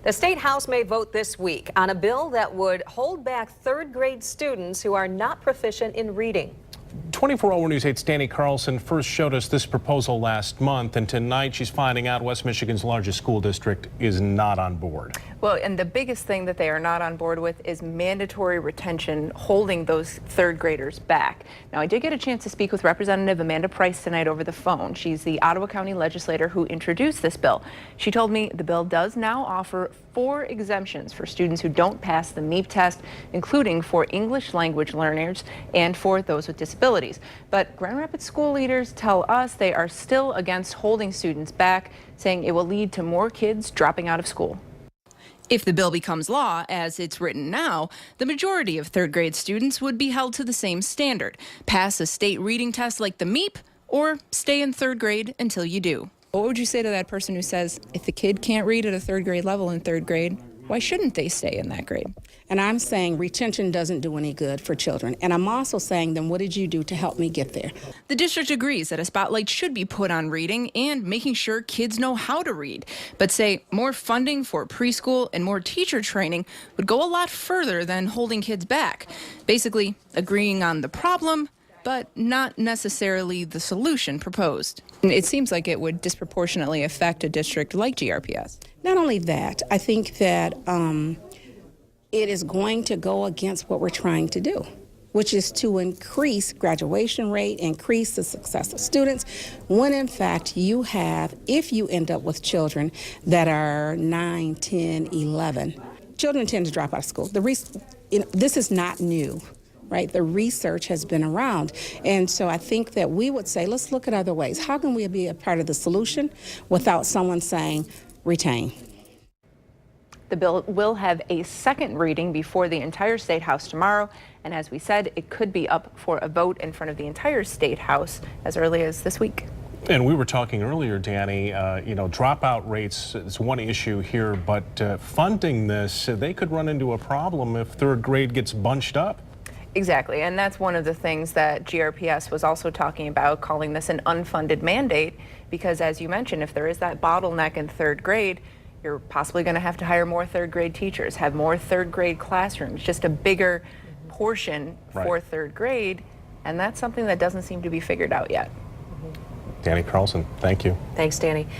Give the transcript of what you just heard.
The State House may vote this week on a bill that would hold back third-grade students who are not proficient in reading. 24 Hour News 8's Danny Carlson first showed us this proposal last month, and tonight she's finding out West Michigan's largest school district is not on board. Well, and the biggest thing that they are not on board with is mandatory retention, holding those third graders back. Now, I did get a chance to speak with Representative Amanda Price tonight over the phone. She's the Ottawa County legislator who introduced this bill. She told me the bill does now offer 4 exemptions for students who don't pass the MEP test, including for English language learners and for those with disabilities. But Grand Rapids school leaders tell us they are still against holding students back, saying it will lead to more kids dropping out of school. If the bill becomes law, as it's written now, the majority of third grade students would be held to the same standard. Pass a state reading test like the MEP, or stay in third grade until you do. What would you say to that person who says, if the kid can't read at a third grade level in third grade, why shouldn't they stay in that grade? And I'm saying retention doesn't do any good for children. And I'm also saying, then what did you do to help me get there? The district agrees that a spotlight should be put on reading and making sure kids know how to read, but say more funding for preschool and more teacher training would go a lot further than holding kids back. Basically, agreeing on the problem, but not necessarily the solution proposed. It seems like it would disproportionately affect a district like GRPS. Not only that, I think that it is going to go against what we're trying to do, which is to increase graduation rate, increase the success of students, when in fact you have, if you end up with children that are 9, 10, 11, children tend to drop out of school. This is not new. Right? The research has been around. And so I think that we would say, let's look at other ways. How can we be a part of the solution without someone saying, retain? The bill will have a second reading before the entire State House tomorrow. And as we said, it could be up for a vote in front of the entire State House as early as this week. And we were talking earlier, Danny, dropout rates is one issue here, but funding this, they could run into a problem if third grade gets bunched up. Exactly, and that's one of the things that GRPS was also talking about, calling this an unfunded mandate, because as you mentioned, if there is that bottleneck in third grade, you're possibly going to have to hire more third grade teachers, have more third grade classrooms, just a bigger portion for third grade, and that's something that doesn't seem to be figured out yet. Danny Carlson, thank you. Thanks, Danny.